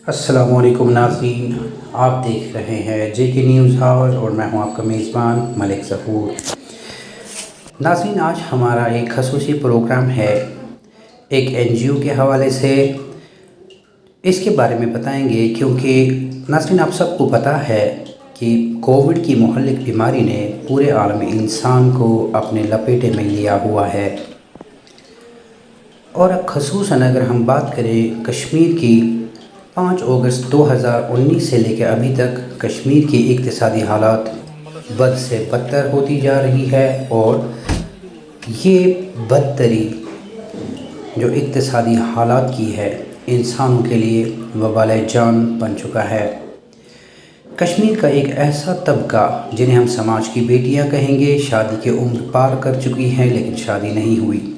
السلام علیکم ناظرین، آپ دیکھ رہے ہیں جے کے نیوز ہاؤس اور میں ہوں آپ کا میزبان ملک ظہور۔ ناظرین، آج ہمارا ایک خصوصی پروگرام ہے ایک این جی او کے حوالے سے۔ اس کے بارے میں بتائیں گے کیونکہ ناظرین آپ سب کو پتہ ہے کہ کووڈ کی مہلک بیماری نے پورے عالم انسان کو اپنے لپیٹے میں لیا ہوا ہے، اور خصوصاً اگر ہم بات کریں کشمیر کی، 5 اگست 2019 سے لے کے ابھی تک کشمیر کی اقتصادی حالات بد سے بدتر ہوتی جا رہی ہے، اور یہ بدتری جو اقتصادی حالات کی ہے انسانوں کے لیے وبال جان بن چکا ہے۔ کشمیر کا ایک ایسا طبقہ جنہیں ہم سماج کی بیٹیاں کہیں گے، شادی کی عمر پار کر چکی ہیں لیکن شادی نہیں ہوئی۔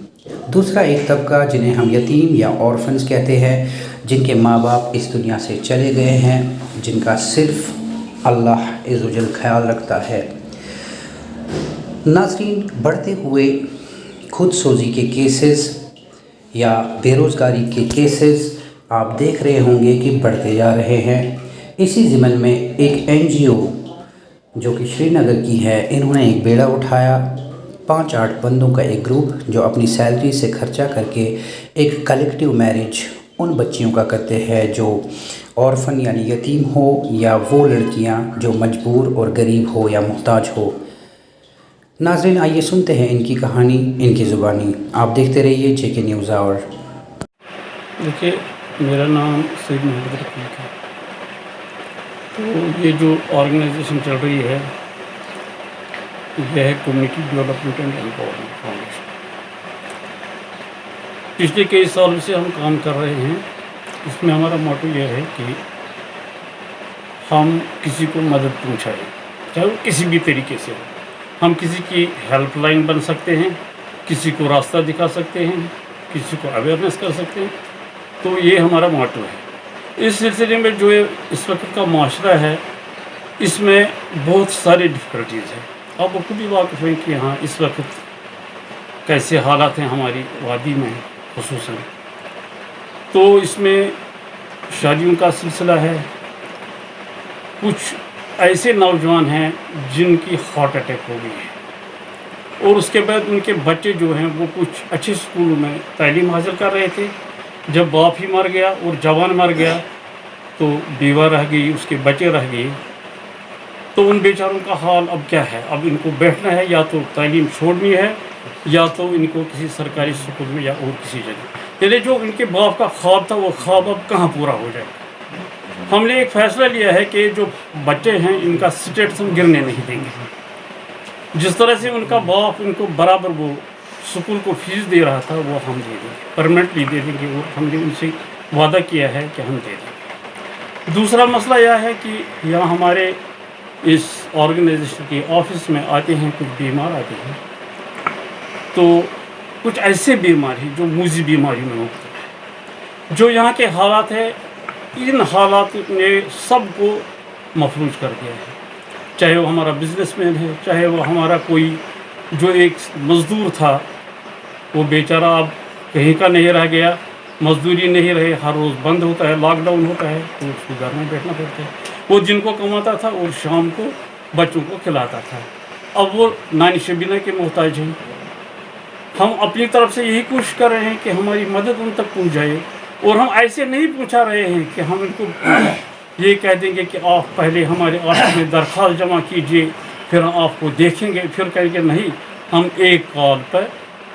دوسرا ایک طبقہ جنہیں ہم یتیم یا اورفنز کہتے ہیں، جن کے ماں باپ اس دنیا سے چلے گئے ہیں، جن کا صرف اللہ عز و جل خیال رکھتا ہے۔ ناظرین، بڑھتے ہوئے خود سوزی کے کیسز یا بے روزگاری کے کیسز آپ دیکھ رہے ہوں گے کہ بڑھتے جا رہے ہیں۔ اسی ضمن میں ایک این جی او جو کہ شری نگر کی ہے، انہوں نے ایک بیڑا اٹھایا، 5-8 بندوں کا ایک گروپ جو اپنی سیلری سے خرچہ کر کے ایک کلیکٹیو میرج ان بچیوں کا کرتے ہیں جو اورفن یعنی یتیم ہو، یا وہ لڑکیاں جو مجبور اور غریب ہو یا محتاج ہو۔ ناظرین، آئیے سنتے ہیں ان کی کہانی ان کی زبانی۔ آپ دیکھتے رہیے جے کے نیوز آور۔ دیکھیے، میرا نام سید محمد رفیق ہے۔ تو یہ جو آرگنائزیشن چل رہی ہے یہ ہے community development and empowerment foundation. پچھلے کئی سال سے ہم کام کر رہے ہیں۔ اس میں ہمارا موٹو یہ ہے کہ ہم کسی کو مدد پہنچائیں، چاہے وہ کسی بھی طریقے سے ہو۔ ہم کسی کی ہیلپ لائن بن سکتے ہیں، کسی کو راستہ دکھا سکتے ہیں، کسی کو اویئرنیس کر سکتے ہیں۔ تو یہ ہمارا موٹو ہے۔ اس سلسلے میں جو اس وقت کا معاشرہ ہے، اس میں بہت ساری ڈفیکلٹیز ہیں۔ آپ خود بھی واقف ہیں کہ ہاں اس وقت کیسے حالات ہیں ہماری وادی میں خصوصاً۔ تو اس میں شادیوں کا سلسلہ ہے، کچھ ایسے نوجوان ہیں جن کی ہارٹ اٹیک ہو گئی ہے، اور اس کے بعد ان کے بچے جو ہیں وہ کچھ اچھے اسکولوں میں تعلیم حاصل کر رہے تھے، جب باپ ہی مر گیا اور جوان مر گیا تو بیوہ رہ گئی، اس کے بچے رہ گئے۔ تو ان بیچاروں کا حال اب کیا ہے؟ اب ان کو بیٹھنا ہے، یا تو تعلیم چھوڑنی ہے، یا تو ان کو کسی سرکاری اسکول میں یا اور کسی جگہ، یعنی جو ان کے باپ کا خواب تھا وہ خواب اب کہاں پورا ہو جائے۔ ہم نے ایک فیصلہ لیا ہے کہ جو بچے ہیں ان کا اسٹیٹس ہم گرنے نہیں دیں گے۔ جس طرح سے ان کا باپ ان کو برابر وہ اسکول کو فیس دے رہا تھا وہ ہم دے دیں گے، پرمنٹلی دے دیں گے، اور ہم نے ان سے وعدہ کیا ہے کہ ہم دے دیں گے۔ دوسرا مسئلہ یہ ہے کہ یہاں ہمارے اس آرگنائزیشن کے آفس میں آتے ہیں کچھ بیمار آتے ہیں، تو کچھ ایسے بیمار ہیں جو موذی بیماریوں میں مبتلا ہے۔ جو یہاں کے حالات ہیں، ان حالات نے سب کو مفلوج کر دیا ہے، چاہے وہ ہمارا بزنس مین ہے، چاہے وہ ہمارا کوئی جو ایک مزدور تھا، وہ بیچارہ اب کہیں کا نہیں رہ گیا، مزدوری نہیں رہے، ہر روز بند ہوتا ہے، لاک ڈاؤن ہوتا ہے تو اس کو گھر میں بیٹھنا پڑتا ہے۔ وہ جن کو کماتا تھا اور شام کو بچوں کو کھلاتا تھا، اب وہ نانی شبینہ کے محتاج ہیں۔ ہم اپنی طرف سے یہی کوشش کر رہے ہیں کہ ہماری مدد ان تک پہنچ جائے، اور ہم ایسے نہیں پہنچا رہے ہیں کہ ہم ان کو یہ کہہ دیں گے کہ آپ پہلے ہمارے آفس میں درخواست جمع کیجیے پھر ہم آپ کو دیکھیں گے، پھر کہیں گے نہیں۔ ہم ایک کال پر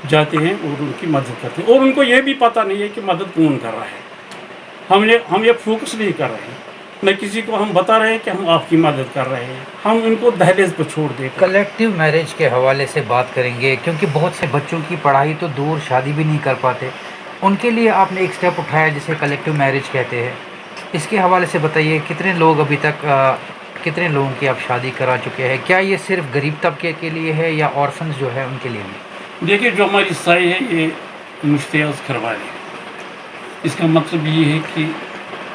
جاتے ہیں اور ان کی مدد کرتے ہیں، اور ان کو یہ بھی پتہ نہیں ہے کہ مدد کون کر رہا ہے۔ ہم یہ فوکس نہیں کر رہے ہیں، نہ کسی کو ہم بتا رہے ہیں کہ ہم آپ کی مدد کر رہے ہیں، ہم ان کو دہلیز پہ چھوڑ دیں۔ کلیکٹیو میرج کے حوالے سے بات کریں گے، کیونکہ بہت سے بچوں کی پڑھائی تو دور، شادی بھی نہیں کر پاتے، ان کے لیے آپ نے ایک سٹیپ اٹھایا جسے کلیکٹیو میرج کہتے ہیں۔ اس کے حوالے سے بتائیے، کتنے لوگ ابھی تک کتنے لوگوں کی آپ شادی کرا چکے ہیں؟ کیا یہ صرف غریب طبقے کے لیے ہے یا اورفنز جو ہے ان کے لیے بھی؟ دیکھیے، جو ہماری سائی ہے یہ مشتیاز کروا رہے ہیں۔ اس کا مطلب یہ ہے کہ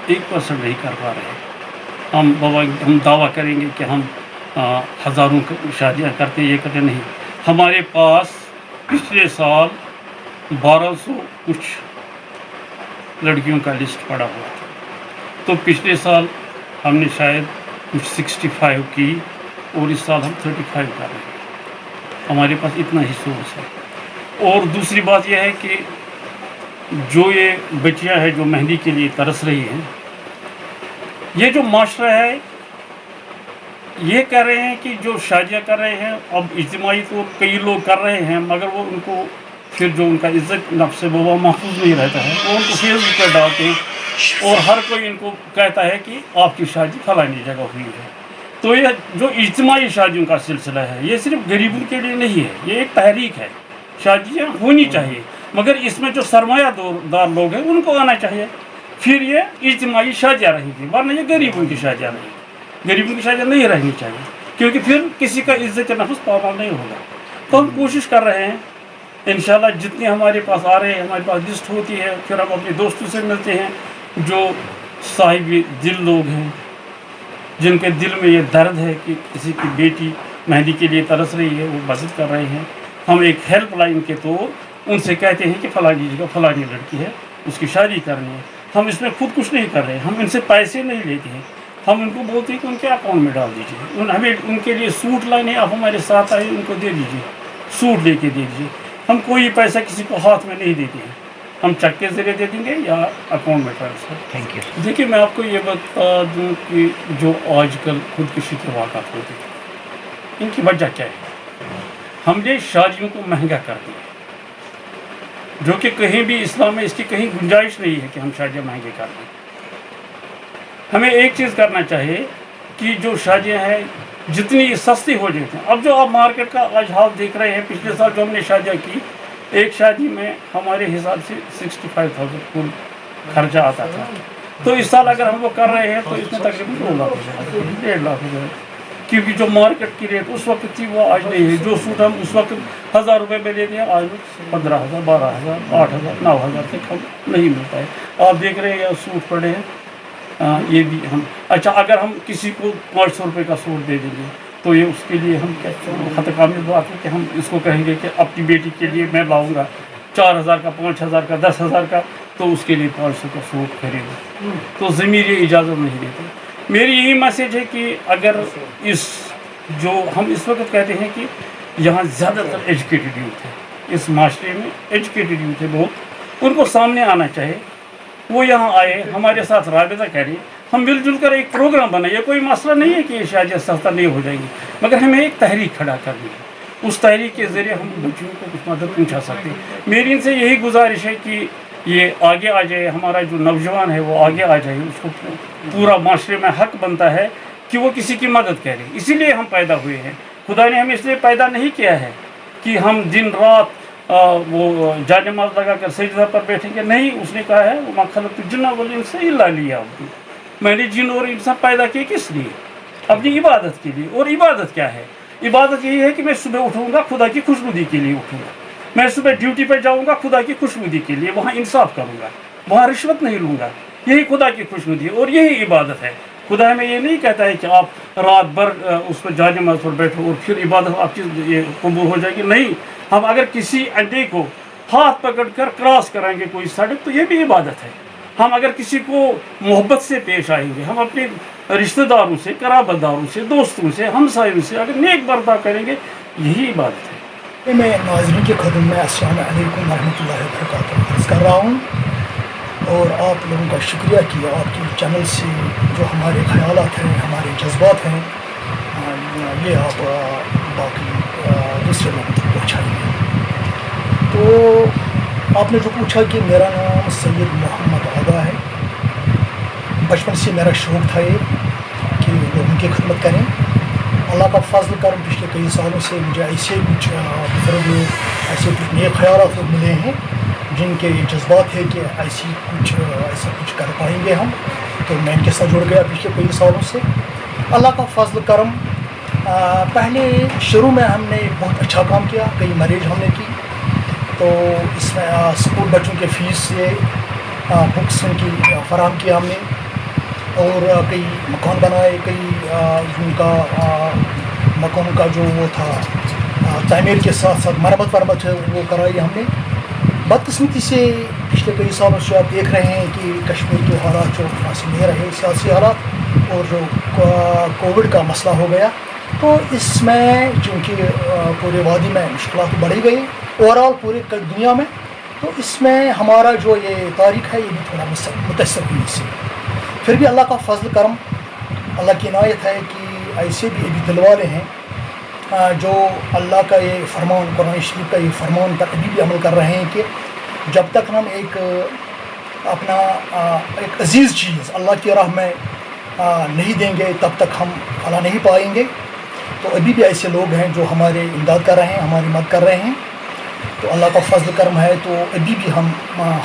1% نہیں کر پا رہے۔ ہم دعویٰ کریں گے کہ ہم ہزاروں شادیاں کرتے ہیں، یہ کرتے نہیں۔ ہمارے پاس پچھلے سال 1200 کچھ لڑکیوں کا لسٹ پڑا ہوا تھا، तो पिछले साल हमने शायद कुछ 65 की और इस साल हम 35 कर रहे हैं। हमारे पास इतना ही सोर्स है। और दूसरी बात यह है कि जो ये बच्चियाँ हैं जो मेहंदी के लिए तरस रही हैं, ये जो माशरा है ये कह रहे हैं कि जो शादियाँ कर रहे हैं, अब इज्तिमाई तो कई लोग कर रहे हैं, मगर वो उनको फिर जो उनका इज्जत नफ्स वो महफूज नहीं रहता है, वो उनको फेसबुक पर डालते हैं और हर कोई इनको कहता है कि आपकी शादी फलानी जगह हुई है। तो ये जो इज्तिमाई शादियों का सिलसिला है ये सिर्फ गरीबों के लिए नहीं है, ये एक तहरीक है। शादियाँ होनी चाहिए, मगर इसमें जो सरमायादार लोग हैं उनको आना चाहिए, फिर ये इज्तिमाई शादियाँ रहेंगी, वरना ये गरीबों की शादियाँ नहीं, गरीबों की शादियाँ नहीं रहनी चाहिए, क्योंकि फिर किसी का इज्जत नफ्स पामाल नहीं होगा। तो हम कोशिश कर रहे हैं, इंशाल्लाह जितने हमारे पास आ रहे हैं, हमारे पास लिस्ट होती है, फिर हम अपने दोस्तों से मिलते हैं जो साहिब दिल लोग हैं, जिनके दिल में ये दर्द है कि किसी की बेटी मेहंदी के लिए तरस रही है, वो मदद कर रहे हैं। हम एक हेल्प लाइन के तौर उनसे कहते हैं कि फलानी जगह फलानी लड़की है, उसकी शादी करनी है। हम इसमें खुद कुछ नहीं कर रहे हैं, हम इनसे पैसे नहीं लेते हैं, हम उनको बोलते हैं कि उनके अकाउंट में डाल दीजिए। हमें उनके लिए सूट लाने आप हमारे साथ आए, उनको दे दीजिए, सूट लेके दे दीजिए। हम कोई पैसा किसी को हाथ में नहीं देते हैं, हम चेक के ज़रिए दे देंगे या अकाउंट में ट्रांसफर। Thank you. देखिए, मैं आपको ये बता दूँ कि जो आजकल खुदकुशी के वाक़ात होते हैं, इनकी वजह क्या है? हमने शादियों को महंगा कर दिया, जो कि कहीं भी इस्लाम में इसकी कहीं गुंजाइश नहीं है कि हम शादियाँ महंगी कर दें। हमें एक चीज़ करना चाहिए कि जो शादियाँ हैं जितनी सस्ती हो जाती हैं। अब जो आप मार्केट का आज हाल देख रहे हैं, पिछले साल जो हमने शादियाँ की, एक शादी में हमारे हिसाब से 65,000 कुल खर्चा आता था। तो इस साल अगर हम वो कर रहे हैं तो इसमें तकरीबन 2 लाख हो जाए, 1.5 लाख हो जाए, क्योंकि जो मार्केट की रेट उस वक्त थी वो आज नहीं है। जो सूट हम उस वक्त 1000 रुपये में लेते हैं, आज 15,000, 12,000, 8,000, 9,000 तक हम नहीं मिलता है। आप देख रहे हैं यहाँ सूट पड़े हैं, ये भी हम अच्छा, अगर हम किसी को 500 रुपये का सूट दे देंगे तो ये उसके लिए हम कहते हैं खतकामी बात है कि हम इसको कहेंगे कि अपनी बेटी के लिए मैं लाऊंगा 4,000 का, 5,000 का, 10,000 का, तो उसके लिए 500 का सूट खरीदो। तो ज़मीर ये इजाज़त नहीं देते। मेरी यही मैसेज है कि अगर इस जो हम इस वक्त कहते हैं कि यहाँ ज़्यादातर एजुकेटेड यूथ है, इस माशरे में एजुकेटेड यूथ है बहुत, उनको सामने आना चाहिए, वो यहाँ आए, हमारे साथ राबिता करें, हम मिलजुल कर एक प्रोग्राम बनाइए। कोई मसला नहीं है कि ये शादियाँ सस्ता नहीं हो जाएंगी, मगर हमें एक तहरीक खड़ा करनी है, उस तहरीक के ज़रिए हम बच्चों को कुछ मदद पहुँचा सकते हैं। मेरी इनसे यही गुजारिश है कि ये आगे आ जाए, हमारा जो नौजवान है वो आगे आ जाए, उसको पूरा माशरे में हक बनता है कि वो किसी की मदद करे। इसीलिए हम पैदा हुए हैं, खुदा ने हमें इसलिए पैदा नहीं किया है कि हम दिन रात वो जानेमाज लगा कर सजदा पर बैठेंगे, नहीं। उसने कहा है वो मखलत जिन्ना वल इंसा इल्ला लियअबुदून, मैंने जिन और इंसान पैदा किए किस लिए? अपनी इबादत के लिए। और इबादत क्या है? इबादत यही है कि मैं सुबह उठूँगा खुदा की खुशनुदी के लिए उठूँगा, मैं सुबह ड्यूटी पर जाऊँगा खुदा की खुशनुदी के लिए, वहाँ इंसाफ करूँगा, वहाँ रिश्वत नहीं लूँगा, यही खुदा की खुशनुदी और यही इबादत है। खुदा हमें ये नहीं कहता है कि आप रात भर उस पर जानेमाज़ पर बैठो और फिर इबादत आपकी ये कबूल हो जाएगी, नहीं। हम अगर किसी अड्डे को हाथ पकड़ कर क्रॉस कराएंगे कोई सड़क, तो ये भी इबादत है। हम अगर किसी को मोहब्बत से पेश आएंगे, हम अपने रिश्तेदारों से, कराबतदारों से, दोस्तों से, हमसायों से अगर नेक बर्ताव करेंगे, यही इबादत है। मैं नाज़रीन के खदम में अस्सलाम वालेकुम रहमतुल्लाहि व बरकातहू अर्ज़ कर रहा हूँ और आप लोगों का शुक्रिया कि आपके चैनल से जो हमारे ख़यालात हैं, हमारे जज्बात हैं, ये आप बाकी दूसरे लोगों तक पहुँचाएंगे। तो आपने जो पूछा कि मेरा नाम सैयद मोहम्मद आगा है, बचपन से मेरा शौक़ था ये कि लोगों की खिदमत करें। अल्लाह का फजल करम पिछले कई सालों से मुझे ऐसे कुछ बुजुर्ग लोग, ऐसे कुछ नए ख़यालात लोग मिले हैं जिनके जज्बात है कि ऐसा कुछ कर पाएंगे हम, तो मैं इनके साथ जुड़ गया पिछले कई सालों से। अल्लाह का फजल करम, पहले शुरू में हमने बहुत अच्छा काम किया, कई मैरिज हमने की, तो इसमें स्कूल बच्चों के फ़ीस से बुक्स उनकी फराहम किया हमने और कई मकान बनाए, कई उनका मकान का जो वो था तामीर के साथ साथ मरम्मत वो कराई हमने। बदकिस्मती से पिछले कई सालों से आप देख रहे हैं कि कश्मीर के हालात जो मुनासिब नहीं रहे, सियासी हालात, और जो कोविड का मसला हो गया, तो इसमें चूँकि पूरे वादी में मुश्किलात बढ़ी गई ओवरऑल पूरी दुनिया में, तो इसमें हमारा जो ये तारीख है ये भी थोड़ा मुतासर हुई इससे। फिर भी अल्लाह का फजल करम, अल्लाह की इनायत है कि ऐसे भी अभी दिल वाले हैं जो अल्लाह का ये फरमान, कुरान शरीफ का ये फरमान पर अभी भी अमल कर रहे हैं कि जब तक हम एक अपना एक अजीज़ चीज़ अल्लाह की राह में नहीं देंगे तब तक हम फला नहीं पाएंगे। तो अभी भी ऐसे लोग हैं जो हमारे इमदाद कर रहे हैं, हमारी मदद कर रहे हैं। तो अल्लाह का फजल करम है, तो अभी भी हम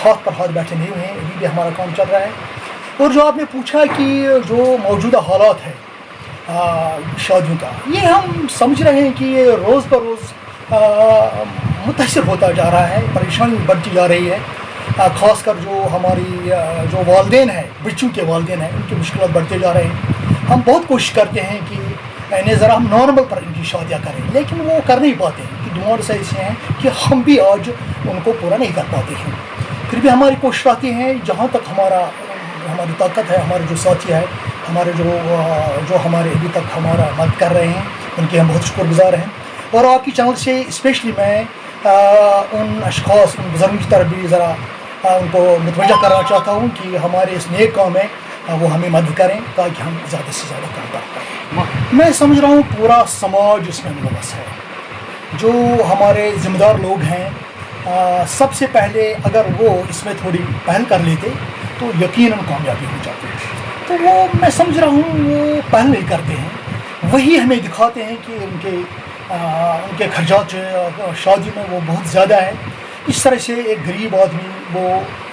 हाथ पर हाथ बैठे नहीं हुए हैं, अभी भी हमारा काम चल रहा है। और जो आपने पूछा कि जो मौजूदा हालात है शादियों का, ये हम समझ रहे हैं कि ये रोज़ बरोज़ मुतासर होता जा रहा है, परेशानी बढ़ती जा रही है। ख़ासकर जो हमारी जो वालिदैन हैं, बच्चों के वालिदैन हैं, उनकी मुश्किलात बढ़ते जा रहे हैं। हम बहुत कोशिश करते हैं कि इन्हें ज़रा हम नॉर्मल पर इनकी शादियाँ करें, लेकिन वो कर नहीं पाते हैं कि डिमांड्स ऐसे हैं कि हम भी आज उनको पूरा नहीं कर पाते हैं। फिर भी हमारी कोशिश रहती है जहाँ तक हमारी ताकत है, हमारे जो साथी है, हमारे जो हमारे अभी तक हमारा मदद कर रहे हैं, उनके हम बहुत शुक्रगुजार हैं। और आपकी चैनल से स्पेशली मैं उन अशख़ास, उन बुज़ुर्गों की तरफ भी ज़रा उनको मुतवज्जा करना चाहता हूँ कि हमारे इस नेक काम में वो हमें मदद करें ताकि हम ज़्यादा से ज़्यादा काम कर पाएँ। मैं समझ रहा हूँ पूरा समाज इसमें मुलव्वस है। जो हमारे ज़िम्मेदार लोग हैं, सबसे पहले अगर वो इसमें थोड़ी पहल कर लेते तो यकीनन कामयाबी हो जाती है। तो वो मैं समझ रहा हूँ वो पहल नहीं करते हैं, वही हमें दिखाते हैं कि उनके खर्चात शादी में वो बहुत ज़्यादा है। इस तरह से एक गरीब आदमी वो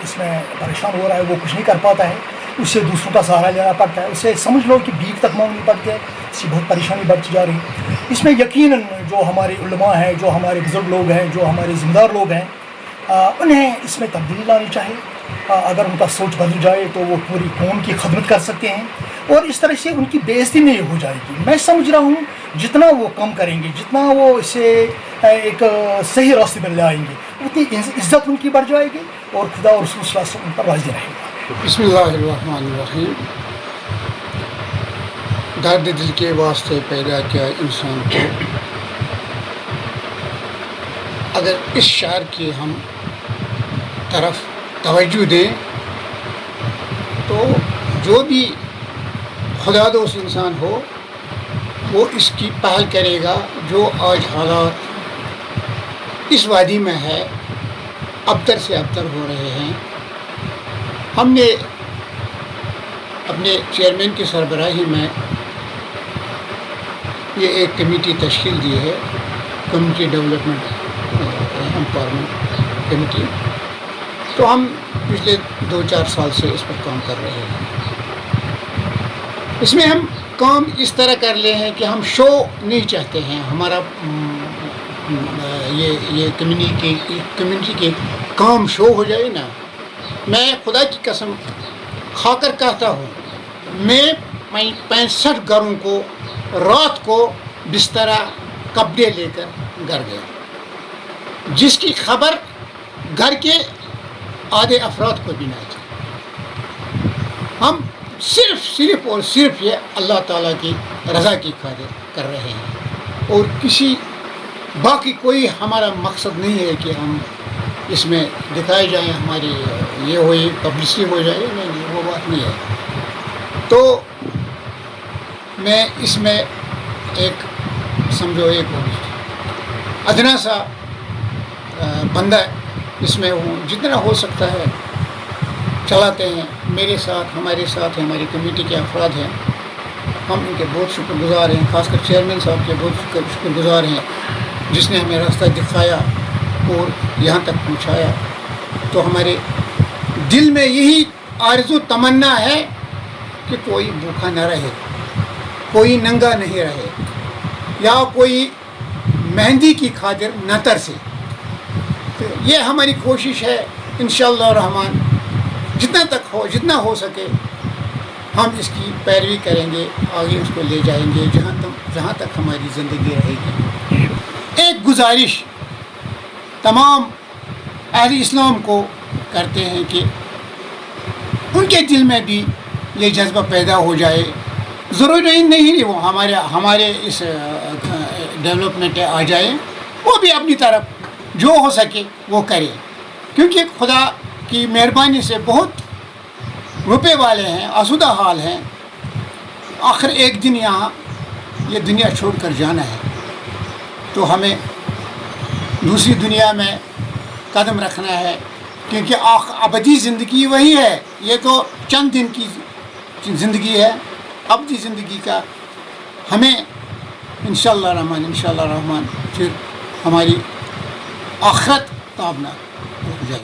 इसमें परेशान हो रहा है, वो कुछ नहीं कर पाता है, उससे दूसरों का सहारा लेना पड़ता है, उससे समझ लो कि भीख तक मांगनी पड़ती है, इससे बहुत परेशानी बढ़ती जा रही है। इसमें यकीनन जो हमारे उलमा हैं, जो हमारे बुज़ुर्ग लोग हैं, जो हमारे ज़िम्मेदार लोग हैं, उन्हें इसमें तब्दीली लानी चाहिए। अगर उनका सोच बदल जाए तो वो पूरी कौम की खदमत कर सकते हैं और इस तरह से उनकी बेइज्जती नहीं हो जाएगी। मैं समझ रहा हूँ जितना वो कम करेंगे, जितना वो इसे एक सही रास्ते पर ले आएंगे, उतनी इज्जत उनकी बढ़ जाएगी और खुदा और रसूल सल्लल्लाहु अलैहि वसल्लम उन पर राज़ी रहेगा। बिस्मिल्लाहिर्रहमानिर्रहीम। दर्द दिल के वास्ते पैदा किया इंसान को। अगर इस शायर की हम तरफ तवज्जो दें तो जो भी खुदादोस इंसान हो वो इसकी पहल करेगा। जो आज हालात इस वादी में है, अबतर से अबतर हो रहे हैं। हमने अपने चेयरमैन की सरबराही में ये एक कमेटी तश्कील दी है, कम्युनिटी डेवलपमेंट एम्पावरमेंट कमेटी। तो हम पिछले 2-4 साल से इस पर काम कर रहे हैं। इसमें हम काम इस तरह कर रहे हैं कि हम शो नहीं चाहते हैं। हमारा ये कम्युनिटी के काम शो हो जाए ना। मैं खुदा की कसम खाकर कहता हूँ, मैं 65 घरों को रात को बिस्तरा कपड़े लेकर घर गया, जिसकी खबर घर के आधे अफराद को भी नहीं थी। हम सिर्फ और सिर्फ ये अल्लाह ताला की रज़ा की खातिर कर रहे हैं और किसी बाकी कोई हमारा मकसद नहीं है कि हम इसमें दिखाए जाएं, हमारी ये हो पब्लिसिटी हो जाए, नहीं वो बात नहीं है। तो मैं इसमें एक समझो एक अदना सा बंदा इसमें हूँ, जितना हो सकता है चलाते हैं। मेरे साथ हमारे साथ हमारी कमेटी के अफराद हैं, हम इनके बहुत शुक्रगुजार हैं। खासकर चेयरमैन साहब के बहुत शुक्रगुजार हैं, जिसने हमें रास्ता दिखाया और यहाँ तक पहुँचाया। तो हमारे दिल में यही आरज़ू तमन्ना है कि कोई भूखा न रहे, कोई नंगा नहीं रहे, या कोई मेहंदी की खातिर न तरसे। तो ये हमारी कोशिश है। इंशाअल्लाह रहमान जितना हो सके हम इसकी पैरवी करेंगे, आगे उसको ले जाएंगे जहाँ तक हमारी ज़िंदगी रहेगी। एक गुजारिश तमाम अहल इस्लाम को करते हैं कि उनके दिल में भी ये जज्बा पैदा हो जाए। ज़रूरी नहीं वो हमारे इस डेवलपमेंट आ जाए, वो भी अपनी तरफ जो हो सके वो करे, क्योंकि खुदा की मेहरबानी से बहुत रुपए वाले हैं, आसूदा हाल हैं। आखिर एक दिन यहाँ ये दुनिया छोड़कर जाना है, तो हमें दूसरी दुनिया में कदम रखना है, क्योंकि अबदी ज़िंदगी वही है। ये तो चंद दिन की ज़िंदगी है, अबदी ज़िंदगी का हमें इंशाअल्लाह रहमान फिर हमारी आखिरत ताबना